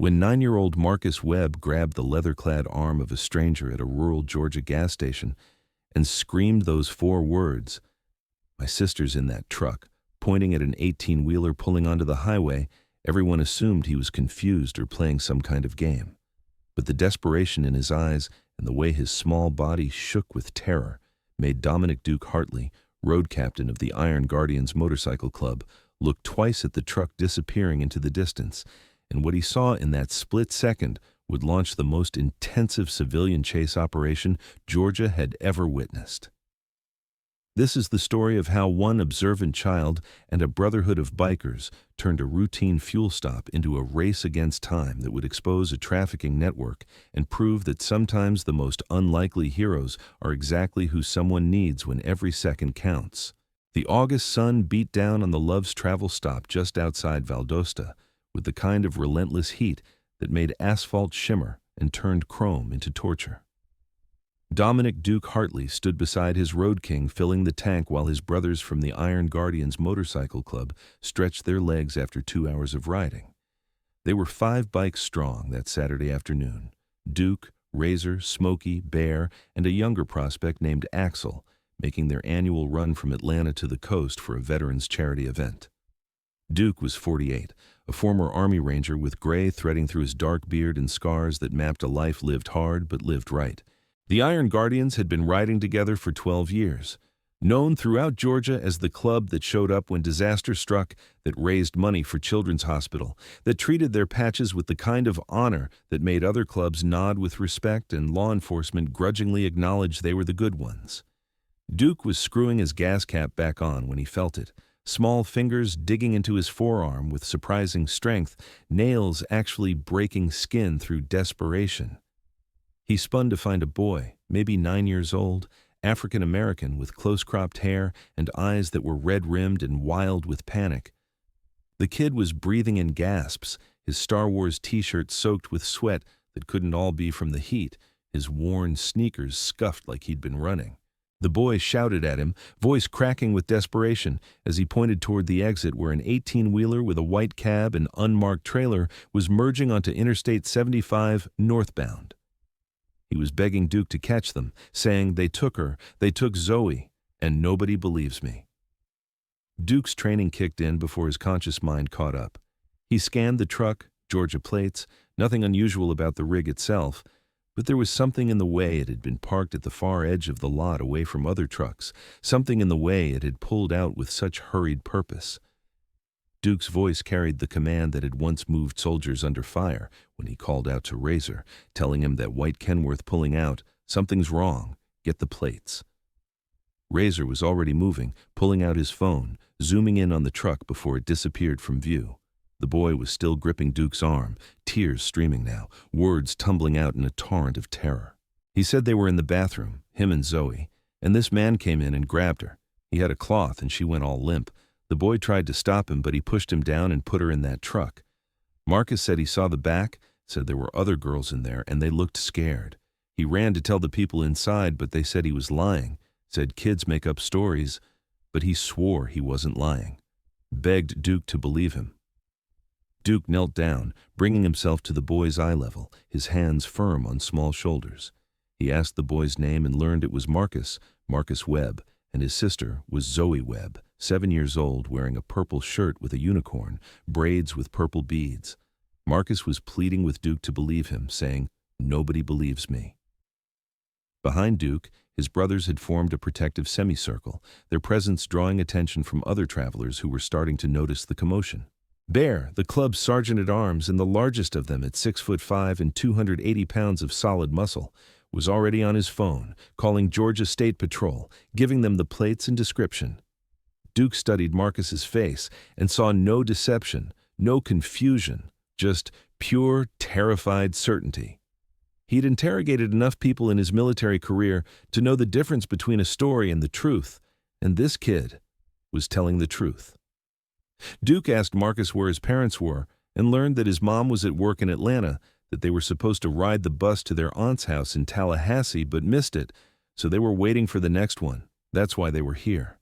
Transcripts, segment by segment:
When 9-year-old Marcus Webb grabbed the leather-clad arm of a stranger at a rural Georgia gas station and screamed those 4 words, "My sister's in that truck," pointing at an 18-wheeler pulling onto the highway, everyone assumed he was confused or playing some kind of game. But the desperation in his eyes and the way his small body shook with terror made Dominic Duke Hartley, road captain of the Iron Guardians Motorcycle Club, look twice at the truck disappearing into the distance, and what he saw in that split second would launch the most intensive civilian chase operation Georgia had ever witnessed. This is the story of how one observant child and a brotherhood of bikers turned a routine fuel stop into a race against time that would expose a trafficking network and prove that sometimes the most unlikely heroes are exactly who someone needs when every second counts. The August sun beat down on the Love's travel stop just outside Valdosta with the kind of relentless heat that made asphalt shimmer and turned chrome into torture. Dominic Duke Hartley stood beside his road king filling the tank while his brothers from the Iron Guardians Motorcycle Club stretched their legs after 2 hours of riding. They were 5 bikes strong that Saturday afternoon. Duke, Razor, Smokey, Bear, and a younger prospect named Axel, making their annual run from Atlanta to the coast for a veterans charity event. Duke was 48, a former Army Ranger with gray threading through his dark beard and scars that mapped a life lived hard but lived right. The Iron Guardians had been riding together for 12 years, known throughout Georgia as the club that showed up when disaster struck, that raised money for Children's Hospital, that treated their patches with the kind of honor that made other clubs nod with respect and law enforcement grudgingly acknowledge they were the good ones. Duke was screwing his gas cap back on when he felt it, small fingers digging into his forearm with surprising strength, nails actually breaking skin through desperation. He spun to find a boy, maybe 9 years old, African-American with close-cropped hair and eyes that were red-rimmed and wild with panic. The kid was breathing in gasps, his Star Wars t-shirt soaked with sweat that couldn't all be from the heat, his worn sneakers scuffed like he'd been running. The boy shouted at him, voice cracking with desperation, as he pointed toward the exit where an 18-wheeler with a white cab and unmarked trailer was merging onto Interstate 75 northbound. He was begging Duke to catch them, saying, "They took her, they took Zoe, and nobody believes me." Duke's training kicked in before his conscious mind caught up. He scanned the truck, Georgia plates, nothing unusual about the rig itself, but there was something in the way it had been parked at the far edge of the lot away from other trucks, something in the way it had pulled out with such hurried purpose. Duke's voice carried the command that had once moved soldiers under fire when he called out to Razor, telling him that White Kenworth pulling out, "Something's wrong, get the plates." Razor was already moving, pulling out his phone, zooming in on the truck before it disappeared from view. The boy was still gripping Duke's arm, tears streaming now, words tumbling out in a torrent of terror. He said they were in the bathroom, him and Zoe, and this man came in and grabbed her. He had a cloth and she went all limp. The boy tried to stop him, but he pushed him down and put her in that truck. Marcus said he saw the back, said there were other girls in there, and they looked scared. He ran to tell the people inside, but they said he was lying, said kids make up stories, but he swore he wasn't lying. Begged Duke to believe him. Duke knelt down, bringing himself to the boy's eye level, his hands firm on small shoulders. He asked the boy's name and learned it was Marcus Webb, and his sister was Zoe Webb, 7 years old, wearing a purple shirt with a unicorn, braids with purple beads. Marcus was pleading with Duke to believe him, saying, "Nobody believes me." Behind Duke, his brothers had formed a protective semicircle, their presence drawing attention from other travelers who were starting to notice the commotion. Bear, the club's sergeant-at-arms and the largest of them at 6'5" and 280 pounds of solid muscle, was already on his phone, calling Georgia State Patrol, giving them the plates and description. Duke studied Marcus's face and saw no deception, no confusion, just pure, terrified certainty. He'd interrogated enough people in his military career to know the difference between a story and the truth, and this kid was telling the truth. Duke asked Marcus where his parents were and learned that his mom was at work in Atlanta, that they were supposed to ride the bus to their aunt's house in Tallahassee but missed it, so they were waiting for the next one. That's why they were here.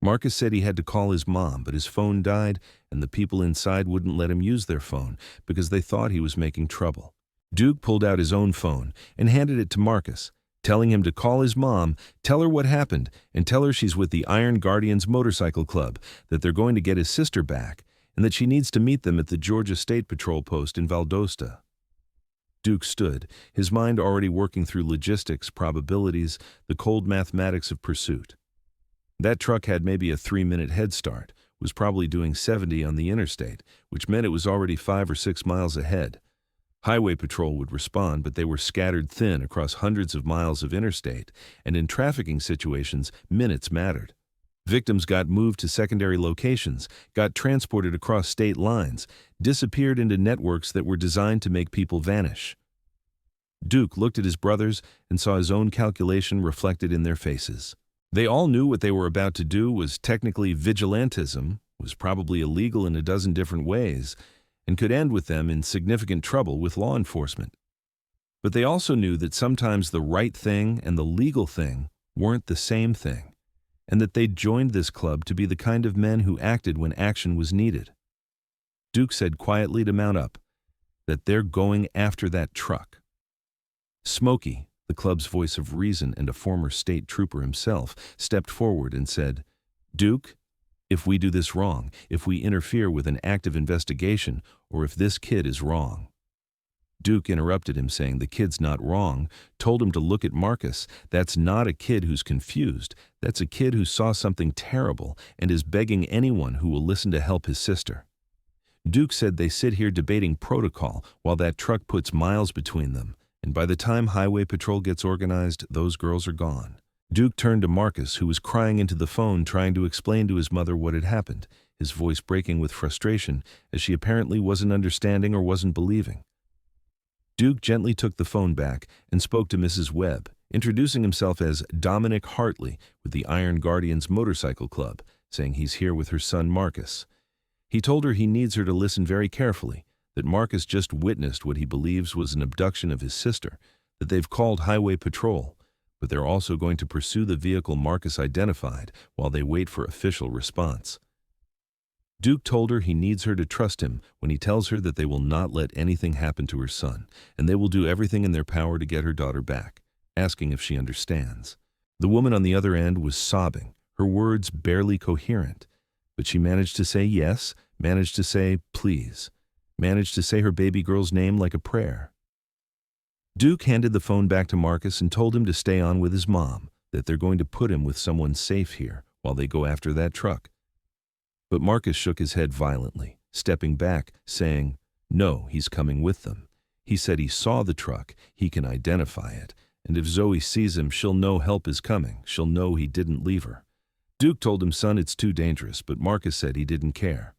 Marcus said he had to call his mom, but his phone died and the people inside wouldn't let him use their phone because they thought he was making trouble. Duke pulled out his own phone and handed it to Marcus, telling him to call his mom, tell her what happened, and tell her she's with the Iron Guardians Motorcycle Club, that they're going to get his sister back, and that she needs to meet them at the Georgia State Patrol post in Valdosta. Duke stood, his mind already working through logistics, probabilities, the cold mathematics of pursuit. That truck had maybe a 3-minute head start, was probably doing 70 on the interstate, which meant it was already 5 or 6 miles ahead. Highway patrol would respond, but they were scattered thin across hundreds of miles of interstate, and in trafficking situations, minutes mattered. Victims got moved to secondary locations, got transported across state lines, disappeared into networks that were designed to make people vanish. Duke looked at his brothers and saw his own calculation reflected in their faces. They all knew what they were about to do was technically vigilantism, was probably illegal in a dozen different ways, and could end with them in significant trouble with law enforcement. But they also knew that sometimes the right thing and the legal thing weren't the same thing, and that they'd joined this club to be the kind of men who acted when action was needed. Duke said quietly to mount up that they're going after that truck. Smokey, the club's voice of reason and a former state trooper himself, stepped forward and said, "Duke, if we do this wrong, if we interfere with an active investigation, or if this kid is wrong." Duke interrupted him, saying the kid's not wrong, told him to look at Marcus. That's not a kid who's confused. That's a kid who saw something terrible and is begging anyone who will listen to help his sister. Duke said they sit here debating protocol while that truck puts miles between them, and by the time highway patrol gets organized, those girls are gone. Duke turned to Marcus, who was crying into the phone trying to explain to his mother what had happened, his voice breaking with frustration as she apparently wasn't understanding or wasn't believing. Duke gently took the phone back and spoke to Mrs. Webb, introducing himself as Dominic Hartley with the Iron Guardians Motorcycle Club, saying he's here with her son Marcus. He told her he needs her to listen very carefully, that Marcus just witnessed what he believes was an abduction of his sister, that they've called highway patrol, but they're also going to pursue the vehicle Marcus identified while they wait for official response. Duke told her he needs her to trust him when he tells her that they will not let anything happen to her son, and they will do everything in their power to get her daughter back, asking if she understands. The woman on the other end was sobbing, her words barely coherent, but she managed to say yes, managed to say please, managed to say her baby girl's name like a prayer. Duke handed the phone back to Marcus and told him to stay on with his mom, that they're going to put him with someone safe here while they go after that truck. But Marcus shook his head violently, stepping back, saying, "No, he's coming with them. He said he saw the truck, he can identify it, and if Zoe sees him, she'll know help is coming, she'll know he didn't leave her." Duke told him, "Son, it's too dangerous," but Marcus said he didn't care.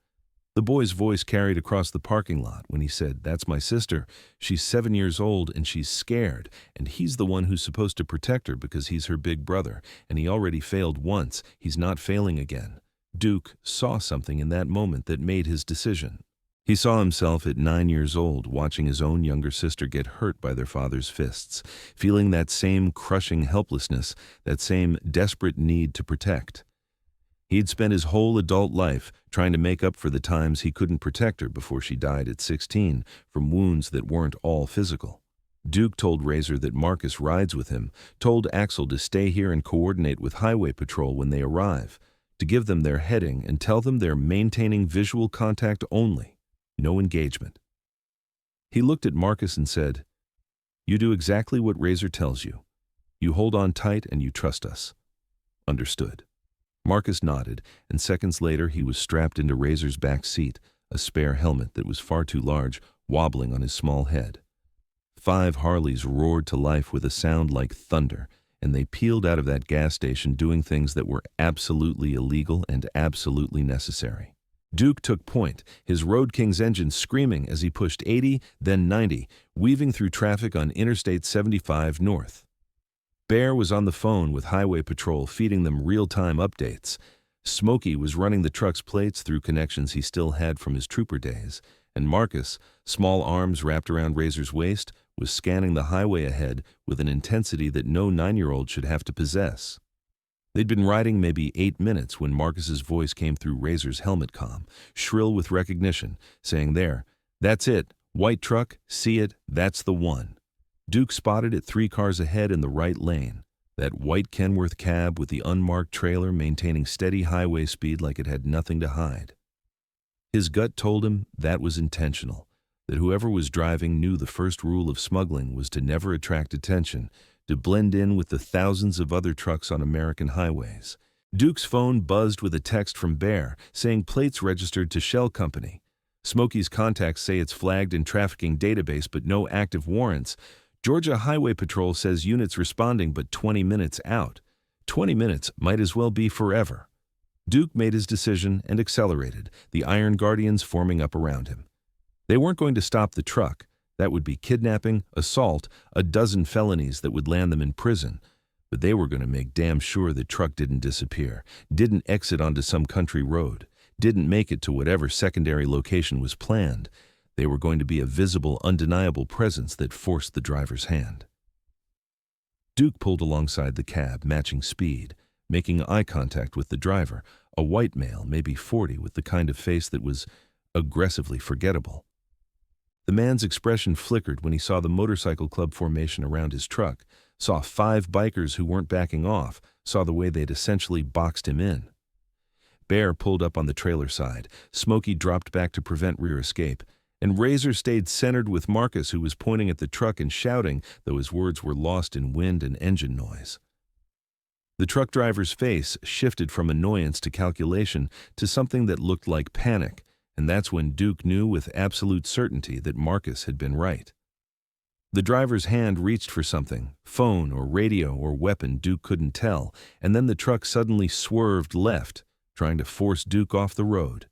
The boy's voice carried across the parking lot when he said, "That's my sister. She's 7 years old and she's scared, and he's the one who's supposed to protect her because he's her big brother, and he already failed once, he's not failing again." Duke saw something in that moment that made his decision. He saw himself at 9 years old watching his own younger sister get hurt by their father's fists, feeling that same crushing helplessness, that same desperate need to protect. He'd spent his whole adult life trying to make up for the times he couldn't protect her before she died at 16 from wounds that weren't all physical. Duke told Razor that Marcus rides with him, told Axel to stay here and coordinate with highway patrol when they arrive, to give them their heading and tell them they're maintaining visual contact only, no engagement. He looked at Marcus and said, "You do exactly what Razor tells you. You hold on tight and you trust us." "Understood." Marcus nodded, and seconds later he was strapped into Razor's back seat, a spare helmet that was far too large, wobbling on his small head. 5 Harleys roared to life with a sound like thunder, and they peeled out of that gas station doing things that were absolutely illegal and absolutely necessary. Duke took point, his Road King's engine screaming as he pushed 80, then 90, weaving through traffic on Interstate 75 North. Bear was on the phone with highway patrol feeding them real-time updates. Smokey was running the truck's plates through connections he still had from his trooper days, and Marcus, small arms wrapped around Razor's waist, was scanning the highway ahead with an intensity that no 9-year-old should have to possess. They'd been riding maybe 8 minutes when Marcus's voice came through Razor's helmet comm, shrill with recognition, saying, "There, that's it, white truck, see it, that's the one." Duke spotted it 3 cars ahead in the right lane, that white Kenworth cab with the unmarked trailer maintaining steady highway speed like it had nothing to hide. His gut told him that was intentional, that whoever was driving knew the first rule of smuggling was to never attract attention, to blend in with the thousands of other trucks on American highways. Duke's phone buzzed with a text from Bear saying plates registered to Shell Company. Smokey's contacts say it's flagged in trafficking database but no active warrants. Georgia Highway Patrol says units responding but 20 minutes out. 20 minutes might as well be forever. Duke made his decision and accelerated, the Iron Guardians forming up around him. They weren't going to stop the truck. That would be kidnapping, assault, a dozen felonies that would land them in prison. But they were going to make damn sure the truck didn't disappear, didn't exit onto some country road, didn't make it to whatever secondary location was planned. They were going to be a visible, undeniable presence that forced the driver's hand. Duke pulled alongside the cab, matching speed, making eye contact with the driver, a white male, maybe 40, with the kind of face that was aggressively forgettable. The man's expression flickered when he saw the motorcycle club formation around his truck, saw 5 bikers who weren't backing off, saw the way they'd essentially boxed him in. Bear pulled up on the trailer side, Smokey dropped back to prevent rear escape, and Razor stayed centered with Marcus, who was pointing at the truck and shouting, though his words were lost in wind and engine noise. The truck driver's face shifted from annoyance to calculation to something that looked like panic, and that's when Duke knew with absolute certainty that Marcus had been right. The driver's hand reached for something, phone or radio or weapon, Duke couldn't tell, and then the truck suddenly swerved left, trying to force Duke off the road.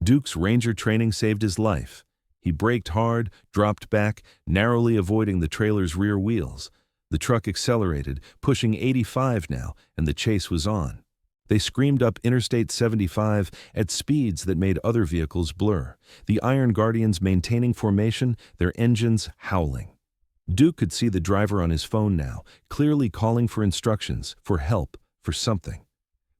Duke's Ranger training saved his life. He braked hard, dropped back, narrowly avoiding the trailer's rear wheels. The truck accelerated, pushing 85 now, and the chase was on. They screamed up Interstate 75 at speeds that made other vehicles blur, the Iron Guardians maintaining formation, their engines howling. Duke could see the driver on his phone now, clearly calling for instructions, for help, for something.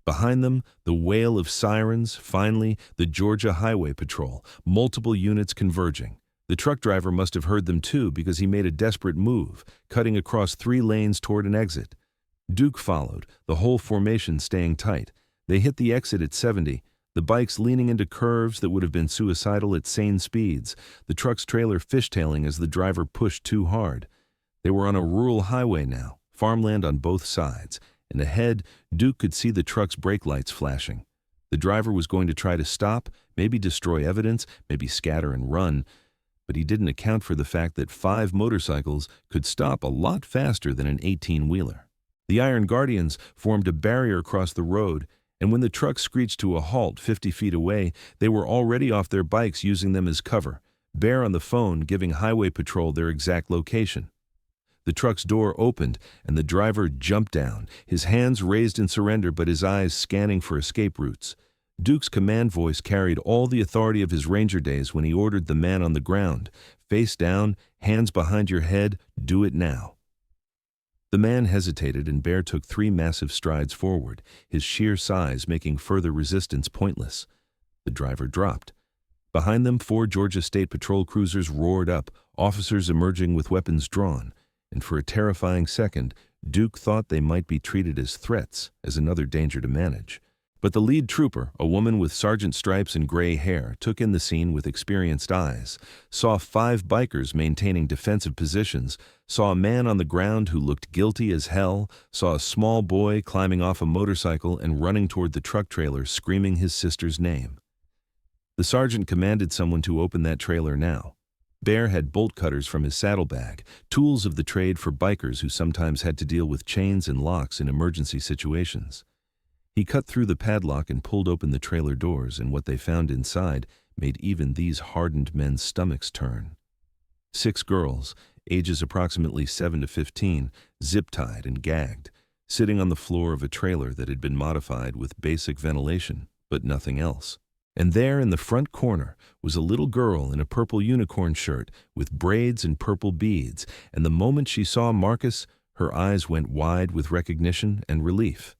Behind them, the wail of sirens, finally, the Georgia Highway Patrol, multiple units converging. The truck driver must have heard them too because he made a desperate move, cutting across 3 lanes toward an exit. Duke followed, the whole formation staying tight. They hit the exit at 70, the bikes leaning into curves that would have been suicidal at sane speeds, the truck's trailer fishtailing as the driver pushed too hard. They were on a rural highway now, farmland on both sides, and ahead, Duke could see the truck's brake lights flashing. The driver was going to try to stop, maybe destroy evidence, maybe scatter and run, but he didn't account for the fact that 5 motorcycles could stop a lot faster than an 18-wheeler. The Iron Guardians formed a barrier across the road, and when the truck screeched to a halt 50 feet away, they were already off their bikes using them as cover, Bear on the phone giving Highway Patrol their exact location. The truck's door opened, and the driver jumped down, his hands raised in surrender but his eyes scanning for escape routes. Duke's command voice carried all the authority of his Ranger days when he ordered the man on the ground, face down, hands behind your head, do it now. The man hesitated, and Bear took 3 massive strides forward, his sheer size making further resistance pointless. The driver dropped. Behind them, 4 Georgia State Patrol cruisers roared up, officers emerging with weapons drawn, and for a terrifying second, Duke thought they might be treated as threats, as another danger to manage. But the lead trooper, a woman with sergeant stripes and gray hair, took in the scene with experienced eyes, saw 5 bikers maintaining defensive positions, saw a man on the ground who looked guilty as hell, saw a small boy climbing off a motorcycle and running toward the truck trailer screaming his sister's name. The sergeant commanded someone to open that trailer now. Bear had bolt cutters from his saddlebag, tools of the trade for bikers who sometimes had to deal with chains and locks in emergency situations. He cut through the padlock and pulled open the trailer doors, and what they found inside made even these hardened men's stomachs turn. 6 girls, ages approximately 7 to 15, zip-tied and gagged, sitting on the floor of a trailer that had been modified with basic ventilation, but nothing else. And there in the front corner was a little girl in a purple unicorn shirt with braids and purple beads, and the moment she saw Marcus, her eyes went wide with recognition and relief.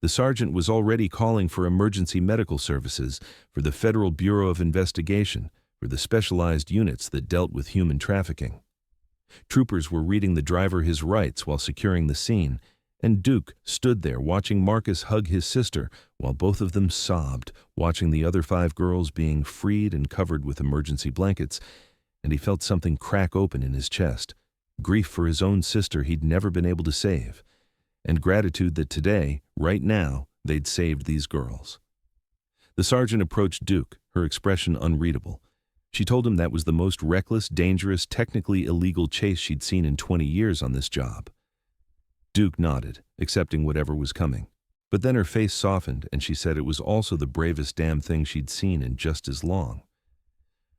The sergeant was already calling for emergency medical services, for the Federal Bureau of Investigation, for the specialized units that dealt with human trafficking. Troopers were reading the driver his rights while securing the scene, and Duke stood there watching Marcus hug his sister while both of them sobbed, watching the other 5 girls being freed and covered with emergency blankets, and he felt something crack open in his chest, grief for his own sister he'd never been able to save, and gratitude that today, right now, they'd saved these girls. The sergeant approached Duke, her expression unreadable. She told him that was the most reckless, dangerous, technically illegal chase she'd seen in 20 years on this job. Duke nodded, accepting whatever was coming. But then her face softened and she said it was also the bravest damn thing she'd seen in just as long.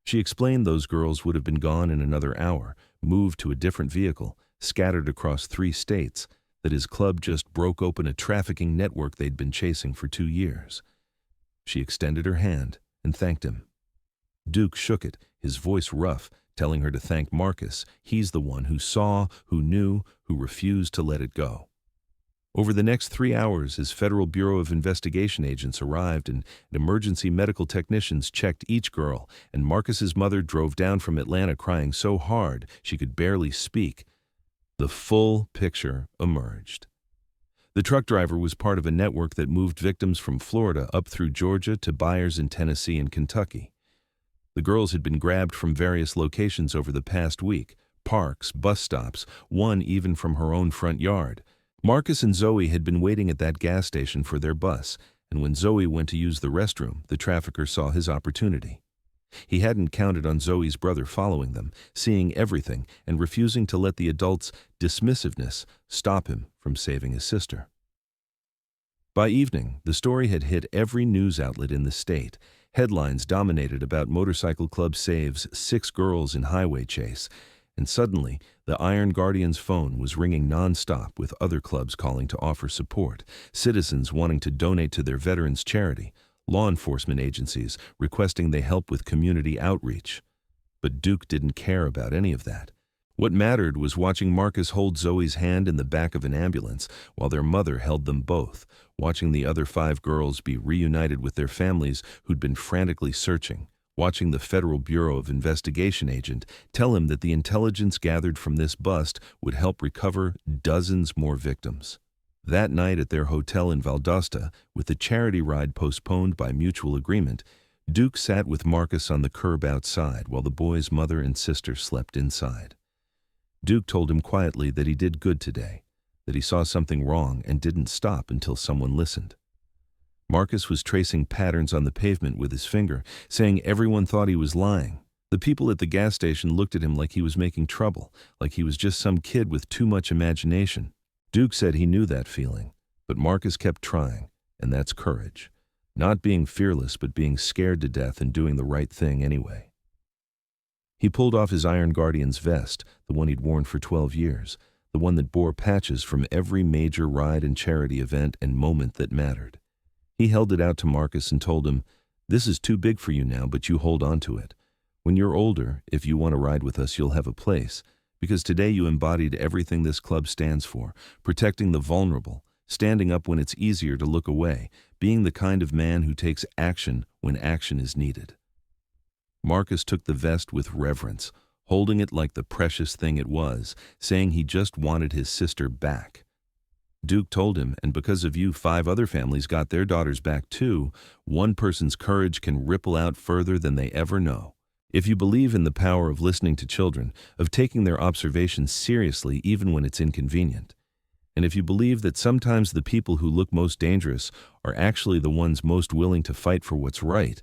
She explained those girls would have been gone in another hour, moved to a different vehicle, scattered across 3 states, that his club just broke open a trafficking network they'd been chasing for 2 years. She extended her hand and thanked him. Duke shook it, his voice rough, telling her to thank Marcus. He's the one who saw, who knew, who refused to let it go. Over the next 3 hours, his Federal Bureau of Investigation agents arrived and emergency medical technicians checked each girl, and Marcus's mother drove down from Atlanta crying so hard she could barely speak. The full picture emerged. The truck driver was part of a network that moved victims from Florida up through Georgia to buyers in Tennessee and Kentucky. The girls had been grabbed from various locations over the past week, parks, bus stops, one even from her own front yard. Marcus and Zoe had been waiting at that gas station for their bus, and when Zoe went to use the restroom, the trafficker saw his opportunity. He hadn't counted on Zoe's brother following them, seeing everything, and refusing to let the adults' dismissiveness stop him from saving his sister. By evening, the story had hit every news outlet in the state. Headlines dominated about motorcycle club saves 6 girls in highway chase, and suddenly the Iron Guardian's phone was ringing nonstop with other clubs calling to offer support, citizens wanting to donate to their veterans' charity, law enforcement agencies requesting they help with community outreach. But Duke didn't care about any of that. What mattered was watching Marcus hold Zoe's hand in the back of an ambulance while their mother held them both, watching the other 5 girls be reunited with their families who'd been frantically searching, watching the Federal Bureau of Investigation agent tell him that the intelligence gathered from this bust would help recover dozens more victims. That night at their hotel in Valdosta, with the charity ride postponed by mutual agreement, Duke sat with Marcus on the curb outside while the boy's mother and sister slept inside. Duke told him quietly that he did good today, that he saw something wrong and didn't stop until someone listened. Marcus was tracing patterns on the pavement with his finger, saying everyone thought he was lying. The people at the gas station looked at him like he was making trouble, like he was just some kid with too much imagination. Duke said he knew that feeling, but Marcus kept trying, and that's courage. Not being fearless, but being scared to death and doing the right thing anyway. He pulled off his Iron Guardian's vest, the one he'd worn for 12 years, the one that bore patches from every major ride and charity event and moment that mattered. He held it out to Marcus and told him, "This is too big for you now, but you hold on to it. When you're older, if you want to ride with us, you'll have a place, because today you embodied everything this club stands for, protecting the vulnerable, standing up when it's easier to look away, being the kind of man who takes action when action is needed." Marcus took the vest with reverence, holding it like the precious thing it was, saying he just wanted his sister back. Duke told him, "And because of you, 5 other families got their daughters back too. One person's courage can ripple out further than they ever know. If you believe in the power of listening to children, of taking their observations seriously even when it's inconvenient, and if you believe that sometimes the people who look most dangerous are actually the ones most willing to fight for what's right,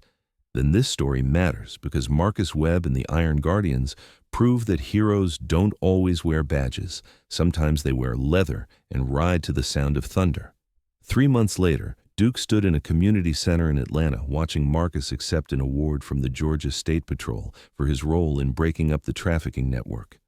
then this story matters, because Marcus Webb and the Iron Guardians prove that heroes don't always wear badges. Sometimes they wear leather and ride to the sound of thunder. 3 months later, Duke stood in a community center in Atlanta watching Marcus accept an award from the Georgia State Patrol for his role in breaking up the trafficking network.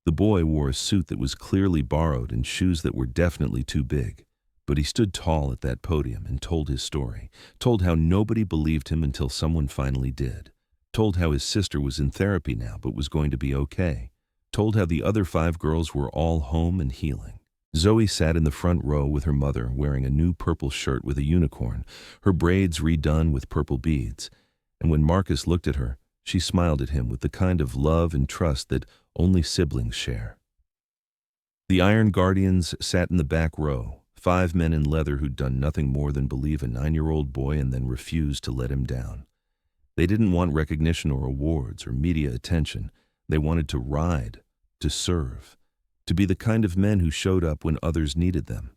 The boy wore a suit that was clearly borrowed and shoes that were definitely too big. But he stood tall at that podium and told his story, told how nobody believed him until someone finally did, told how his sister was in therapy now but was going to be okay, told how the other 5 girls were all home and healing. Zoe sat in the front row with her mother, wearing a new purple shirt with a unicorn, her braids redone with purple beads. And when Marcus looked at her, she smiled at him with the kind of love and trust that only siblings share. The Iron Guardians sat in the back row, 5 men in leather who'd done nothing more than believe a 9-year-old boy and then refused to let him down. They didn't want recognition or awards or media attention. They wanted to ride, to serve, to be the kind of men who showed up when others needed them.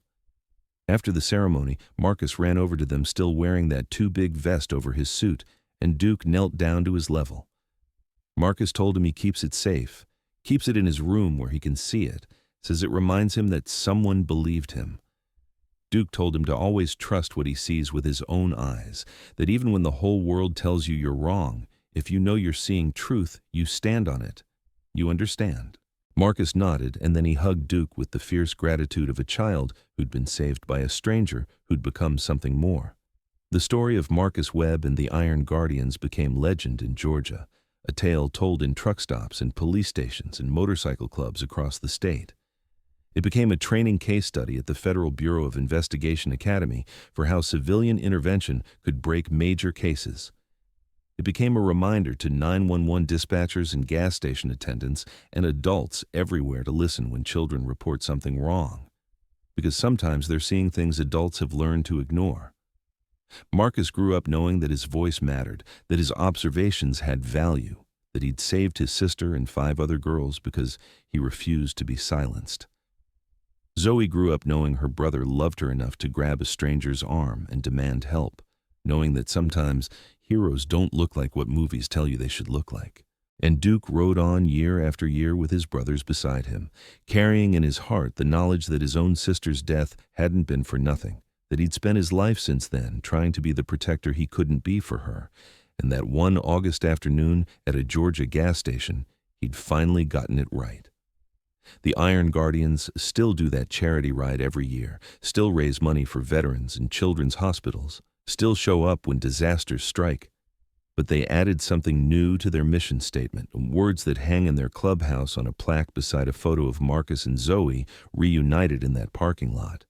After the ceremony, Marcus ran over to them still wearing that too big vest over his suit, and Duke knelt down to his level. Marcus told him he keeps it safe, keeps it in his room where he can see it, says it reminds him that someone believed him. Duke told him to always trust what he sees with his own eyes, that even when the whole world tells you you're wrong, if you know you're seeing truth, you stand on it. You understand? Marcus nodded, and then he hugged Duke with the fierce gratitude of a child who'd been saved by a stranger who'd become something more. The story of Marcus Webb and the Iron Guardians became legend in Georgia, a tale told in truck stops and police stations and motorcycle clubs across the state. It became a training case study at the Federal Bureau of Investigation Academy for how civilian intervention could break major cases. It became a reminder to 911 dispatchers and gas station attendants and adults everywhere to listen when children report something wrong, because sometimes they're seeing things adults have learned to ignore. Marcus grew up knowing that his voice mattered, that his observations had value, that he'd saved his sister and 5 other girls because he refused to be silenced. Zoe grew up knowing her brother loved her enough to grab a stranger's arm and demand help, knowing that sometimes heroes don't look like what movies tell you they should look like. And Duke rode on year after year with his brothers beside him, carrying in his heart the knowledge that his own sister's death hadn't been for nothing, that he'd spent his life since then trying to be the protector he couldn't be for her, and that one August afternoon at a Georgia gas station, he'd finally gotten it right. The Iron Guardians still do that charity ride every year, still raise money for veterans and children's hospitals, still show up when disasters strike. But they added something new to their mission statement, words that hang in their clubhouse on a plaque beside a photo of Marcus and Zoe reunited in that parking lot.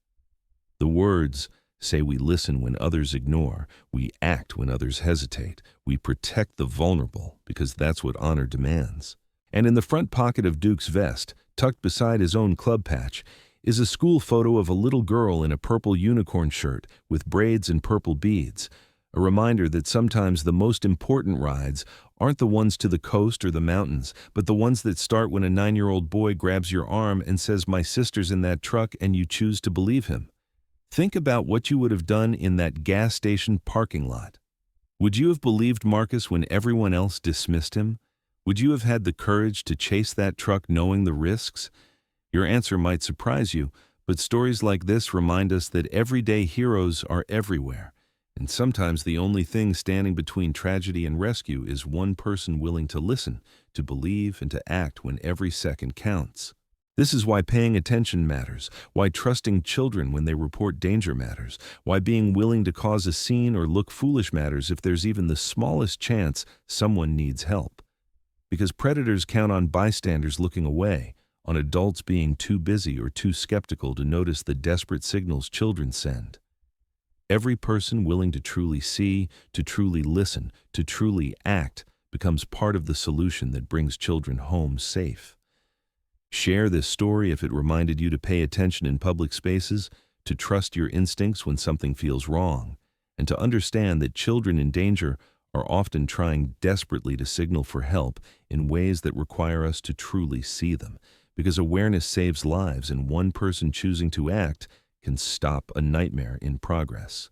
The words say we listen when others ignore, we act when others hesitate, we protect the vulnerable because that's what honor demands. And in the front pocket of Duke's vest, tucked beside his own club patch, is a school photo of a little girl in a purple unicorn shirt with braids and purple beads, a reminder that sometimes the most important rides aren't the ones to the coast or the mountains, but the ones that start when a 9-year-old boy grabs your arm and says, "My sister's in that truck," and you choose to believe him. Think about what you would have done in that gas station parking lot. Would you have believed Marcus when everyone else dismissed him? Would you have had the courage to chase that truck knowing the risks? Your answer might surprise you, but stories like this remind us that everyday heroes are everywhere, and sometimes the only thing standing between tragedy and rescue is one person willing to listen, to believe, and to act when every second counts. This is why paying attention matters, why trusting children when they report danger matters, why being willing to cause a scene or look foolish matters if there's even the smallest chance someone needs help. Because predators count on bystanders looking away, on adults being too busy or too skeptical to notice the desperate signals children send. Every person willing to truly see, to truly listen, to truly act becomes part of the solution that brings children home safe. Share this story if it reminded you to pay attention in public spaces, to trust your instincts when something feels wrong, and to understand that children in danger are often trying desperately to signal for help in ways that require us to truly see them, because awareness saves lives and one person choosing to act can stop a nightmare in progress.